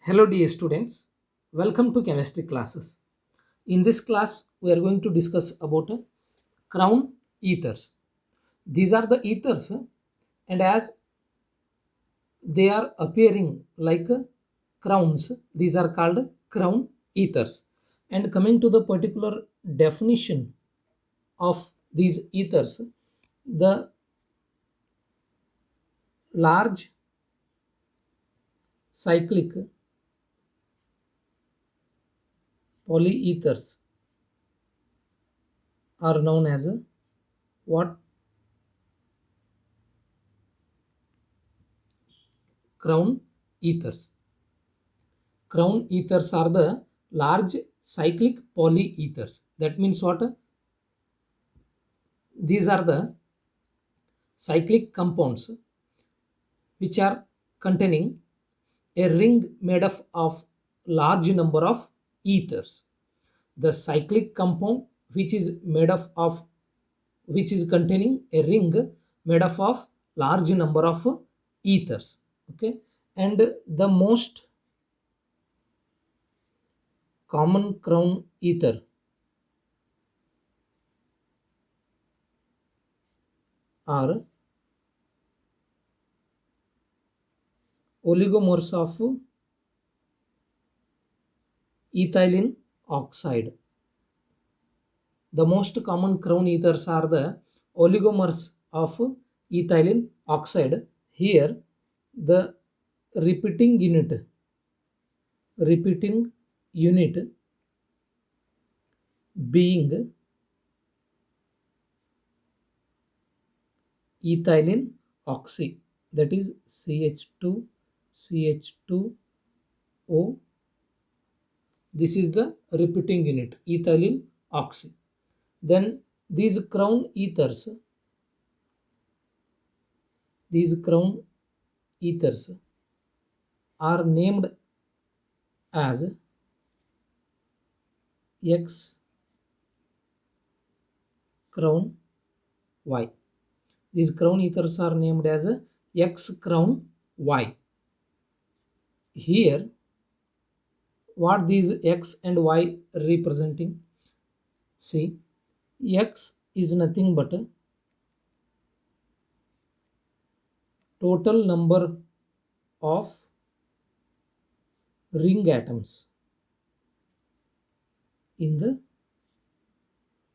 Hello dear students, welcome to chemistry classes. In this class we are going to discuss about crown ethers. These are the ethers and as they are appearing like crowns, these are called crown ethers. And coming to the particular definition of these ethers, the large cyclic polyethers are known as what? Crown ethers. Crown ethers are the large cyclic polyethers. That means what? These are the cyclic compounds which are containing a ring made up of large number of ethers. The cyclic compound which is made up of which is containing a ring made up of large number of ethers. Okay, and the most common crown ether are oligomers of ethylene oxide. The most common crown ethers are the oligomers of ethylene oxide. Here, the repeating unit being ethylene oxy, that is CH2CH2O. This is the repeating unit, ethylene oxy. Then these crown ethers are named as X crown Y. These crown ethers are named as X crown Y. Here, what these X and Y representing? See, X is nothing but total number of ring atoms in the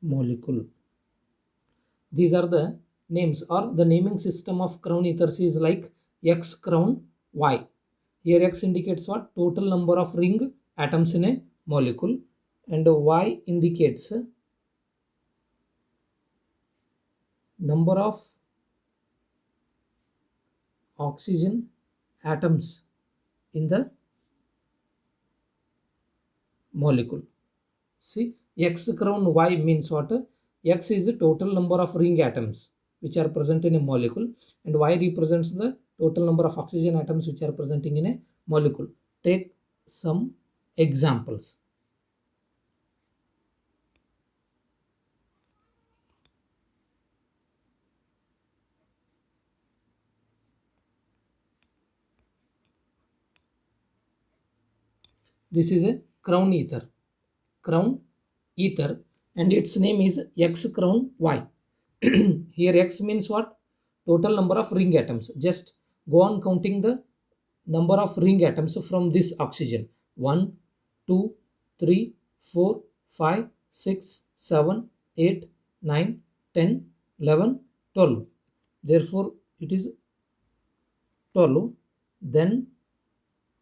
molecule. These are the names, or the naming system of crown ethers is like X crown Y. Here X indicates what? Total number of ring atoms in a molecule, and Y indicates number of oxygen atoms in the molecule. See, X crown Y means what? X is the total number of ring atoms which are present in a molecule, and Y represents the total number of oxygen atoms which are presenting in a molecule. Take some examples. This is a crown ether, and its name is X crown Y. Here X means what? Total number of ring atoms. Just go on counting the number of ring atoms from this oxygen. 1, 2, 3, 4, 5, 6, 7, 8, 9, 10, 11, 12. Therefore, it is 12. Then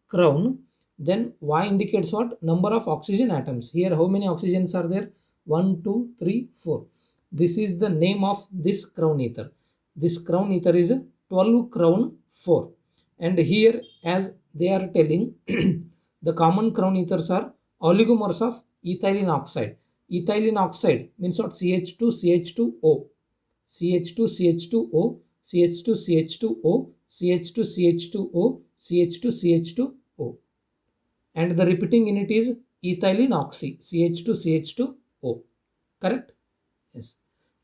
crown. Then Y indicates what? Number of oxygen atoms. Here how many oxygens are there? 1, 2, 3, 4. This is the name of this crown ether. This crown ether is 12 crown 4. And here as they are telling the common crown ethers are oligomers of ethylene oxide. Ethylene oxide means what? CH2CH2O, CH2CH2O, CH2CH2O, CH2CH2O, CH2CH2O, and the repeating unit is ethylene oxy, CH2CH2O. Correct? Yes.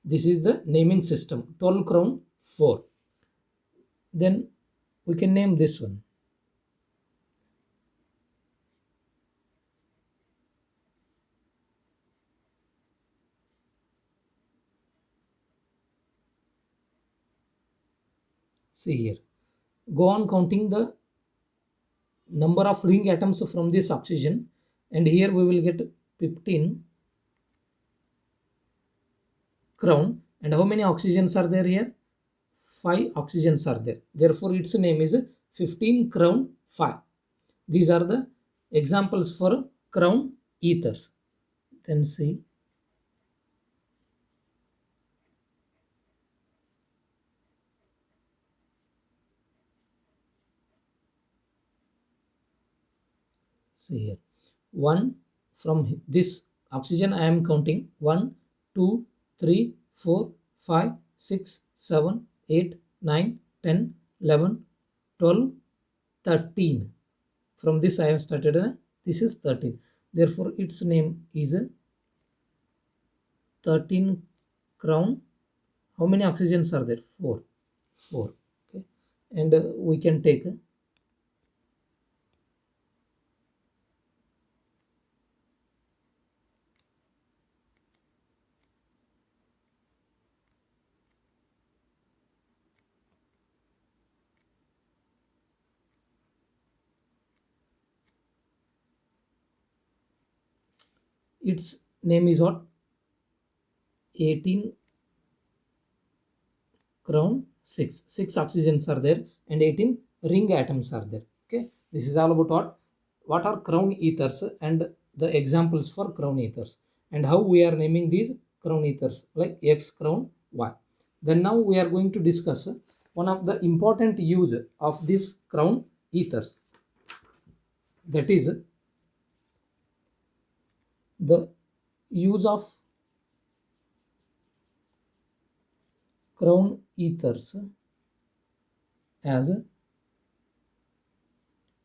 This is the naming system, 12 crown 4. Then we can name this one. See here, go on counting the number of ring atoms from this oxygen, and here we will get 15 crown. And how many oxygens are there here? 5 oxygens are there, therefore its name is 15 crown 5. These are the examples for crown ethers. Then see, here, 1 from this oxygen I am counting 1 2 3 4 5 6 7 8 9 10 11 12 13. From this I have started, this is 13, therefore its name is 13 crown. How many oxygens are there? 4. Okay, and we can take its name is what? 18 crown 6. 6 oxygens are there and 18 ring atoms are there. Okay, this is all about what are crown ethers and the examples for crown ethers, and how we are naming these crown ethers like X crown Y. Then now we are going to discuss one of the important use of this crown ethers, that is the use of crown ethers as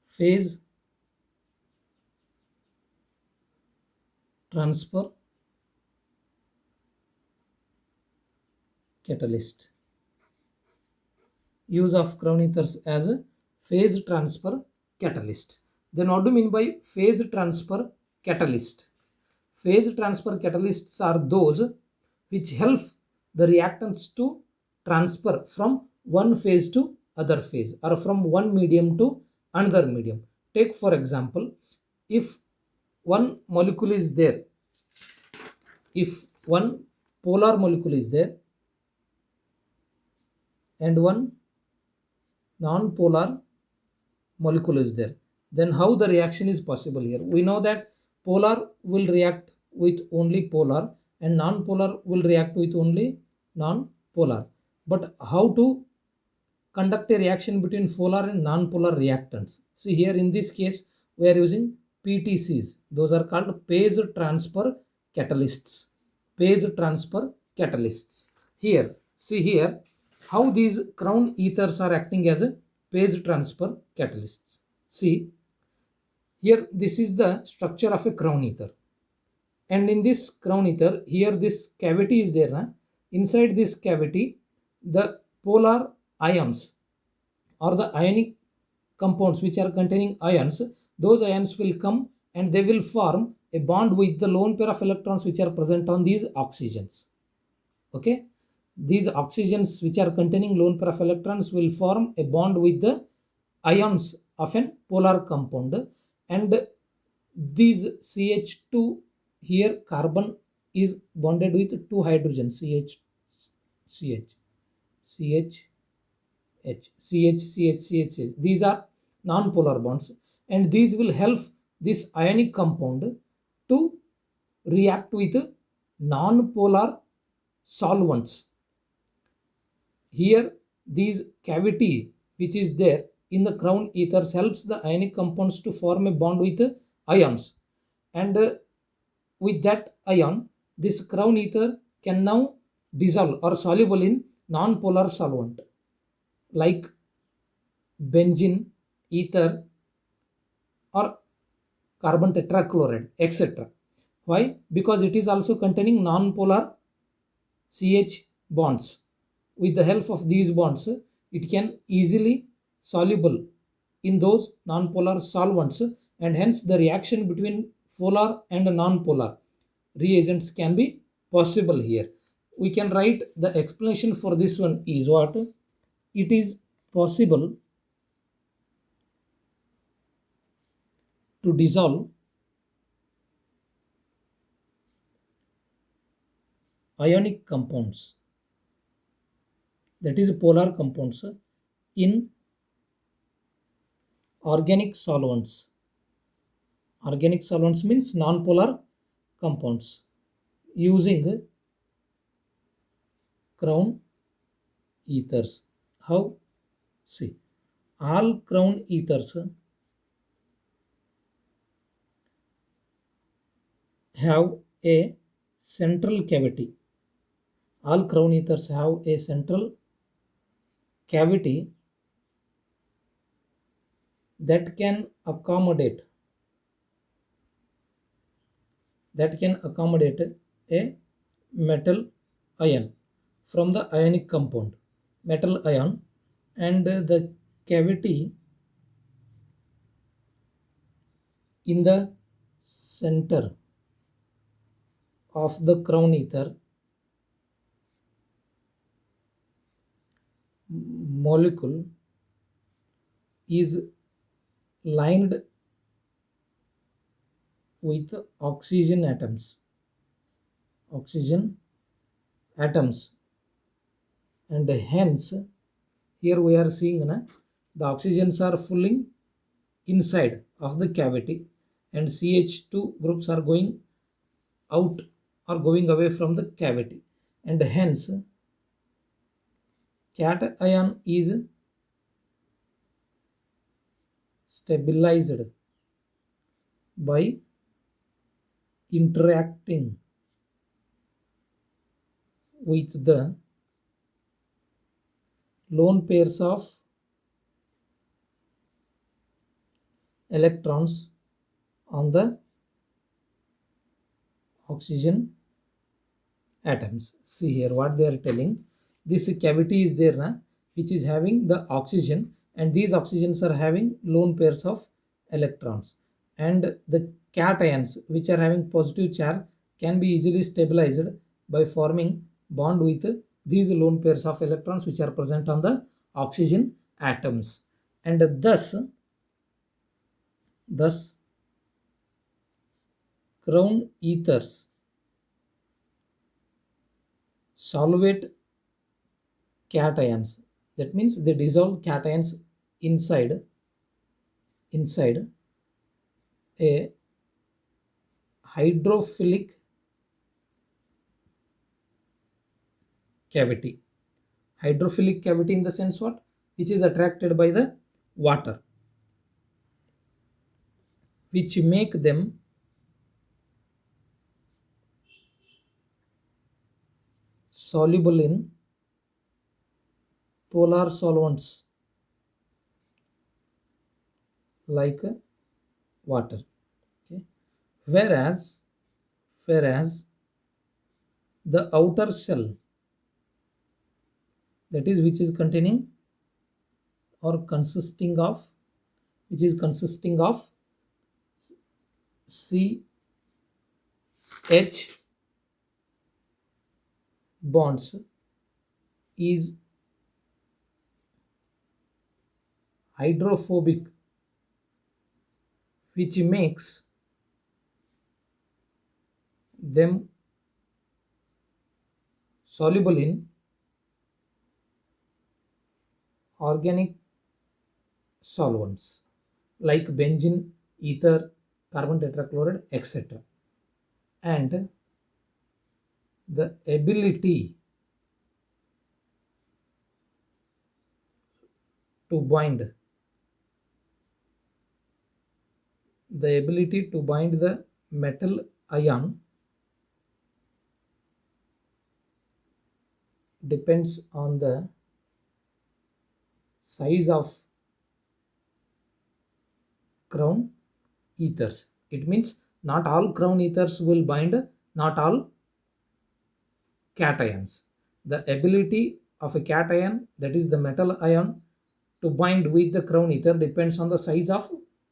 phase transfer catalyst. Use of crown ethers as a phase transfer catalyst. Then what do you mean by phase transfer catalyst? Phase transfer catalysts are those which help the reactants to transfer from one phase to other phase, or from one medium to another medium. Take for example, if one molecule is there, if one polar molecule is there and one non-polar molecule is there, then how the reaction is possible here? We know that polar will react with only polar and non-polar will react with only non-polar. But how to conduct a reaction between polar and non-polar reactants? See here, in this case we are using PTCs. Those are called phase transfer catalysts. Phase transfer catalysts. Here, see here how these crown ethers are acting as a phase transfer catalysts. See here, this is the structure of a crown ether, and in this crown ether, here this cavity is there. Inside this cavity, the polar ions or the ionic compounds which are containing ions, those ions will come and they will form a bond with the lone pair of electrons which are present on these oxygens. Okay, these oxygens which are containing lone pair of electrons will form a bond with the ions of an polar compound, and these CH2, here carbon is bonded with 2 hydrogens, CH. These are non-polar bonds, and these will help this ionic compound to react with non-polar solvents. Here, these cavity which is there in the crown ethers helps the ionic compounds to form a bond with ions, and with that ion, this crown ether can now dissolve or soluble in non-polar solvent like benzene, ether, or carbon tetrachloride, etc. Why? Because it is also containing non-polar CH bonds. With the help of these bonds, it can easily soluble in those non-polar solvents, and hence the reaction between polar and non-polar reagents can be possible here. We can write the explanation for this one is what? It is possible to dissolve ionic compounds, that is polar compounds, in organic solvents. Organic solvents means non-polar compounds using crown ethers. How? See, all crown ethers have a central cavity. All crown ethers have a central cavity that can accommodate a metal ion from the ionic compound, metal ion, and the cavity in the center of the crown ether molecule is lined with oxygen atoms. Oxygen atoms, and hence here we are seeing the oxygens are filling inside of the cavity, and CH2 groups are going out or going away from the cavity, and hence cation is stabilized by interacting with the lone pairs of electrons on the oxygen atoms. See here what they are telling. This cavity is there which is having the oxygen, and these oxygens are having lone pairs of electrons, and the cations which are having positive charge can be easily stabilized by forming bond with these lone pairs of electrons which are present on the oxygen atoms, and thus crown ethers solvate cations. That means they dissolve cations inside a hydrophilic cavity. Hydrophilic cavity in the sense what? Which is attracted by the water, which make them soluble in polar solvents like water. Okay. Whereas the outer shell, that is which is containing or consisting of, CH bonds, is hydrophobic, which makes them soluble in organic solvents like benzene, ether, carbon tetrachloride, etc. And the ability to bind the metal ion depends on the size of crown ethers. It means not all crown ethers will bind not all cations. The ability of a cation, that is the metal ion, to bind with the crown ether depends on the size of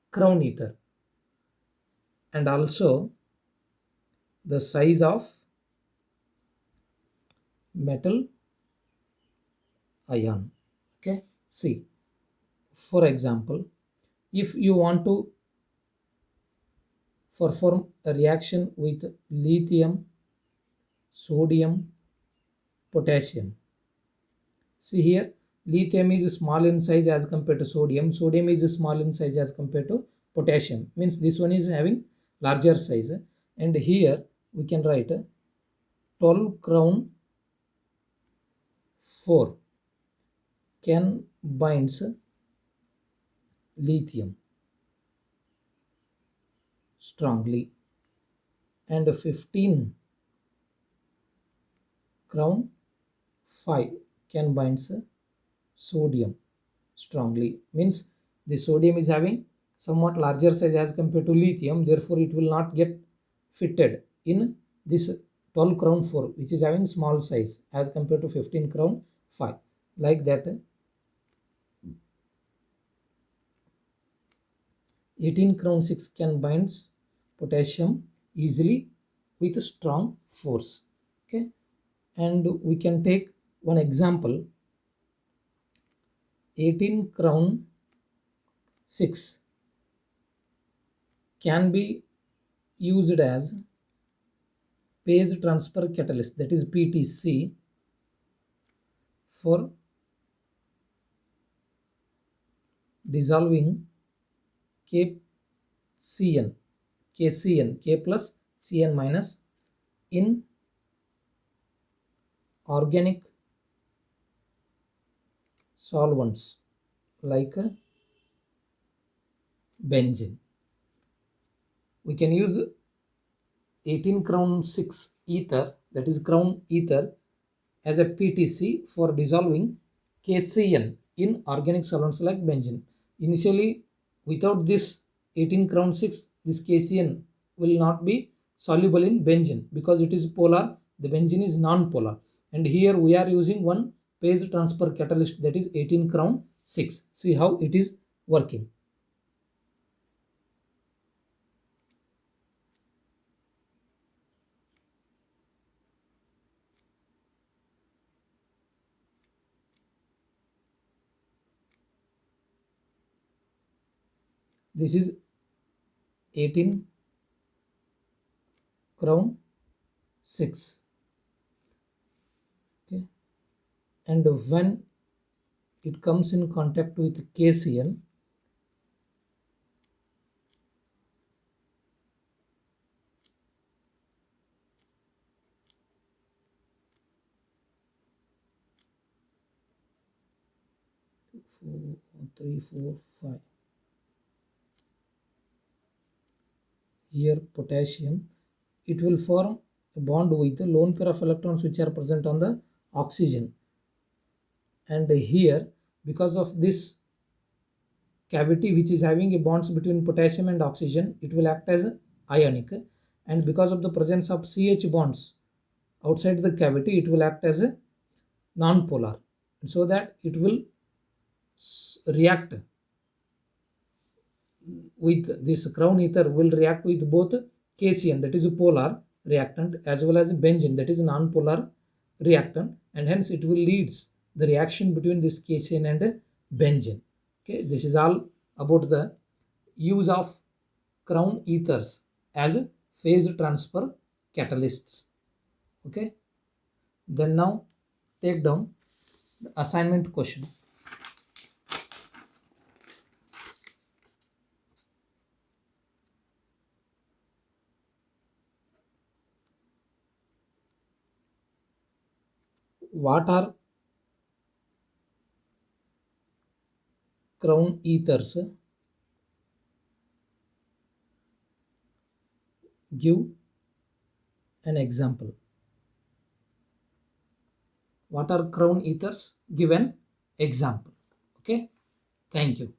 crown ether, and also the size of metal ion. Okay, see, For example, if you want to perform a reaction with lithium, sodium, potassium. See here, lithium is small in size as compared to sodium. Sodium is small in size as compared to potassium. Means this one is having larger size. And here we can write 12 crown 4 can binds lithium strongly, and 15 crown 5 can binds sodium strongly. Means the sodium is having somewhat larger size as compared to lithium, therefore it will not get fitted in this 12 crown 4, which is having small size as compared to 15 crown 5. Like that, 18 crown 6 can binds potassium easily with strong force. Okay, and we can take one example. 18 crown 6 can be used as phase transfer catalyst, that is PTC, for dissolving KCN, K plus Cn minus in organic solvents like benzene. We can use 18 crown 6 ether, that is crown ether, as a PTC for dissolving KCN in organic solvents like benzene. Initially, without this 18 crown 6, this KCN will not be soluble in benzene because it is polar, the benzene is non-polar. And here we are using one phase transfer catalyst, that is 18 crown 6. See how it is working. This is 18 crown 6. Okay, and when it comes in contact with KCN, four, 3, 4, 5. Here potassium, it will form a bond with the lone pair of electrons which are present on the oxygen. And here, because of this cavity which is having a bonds between potassium and oxygen, it will act as ionic. And because of the presence of CH bonds outside the cavity, it will act as a non-polar, so that it will react with this crown ether, will react with both KCN, that is a polar reactant, as well as benzene, that is a non-polar reactant, and hence it will leads the reaction between this KCN and benzene. Okay, this is all about the use of crown ethers as phase transfer catalysts. Okay, then now take down the assignment question. What are crown ethers? Give an example. What are crown ethers? Give an example. Okay, thank you.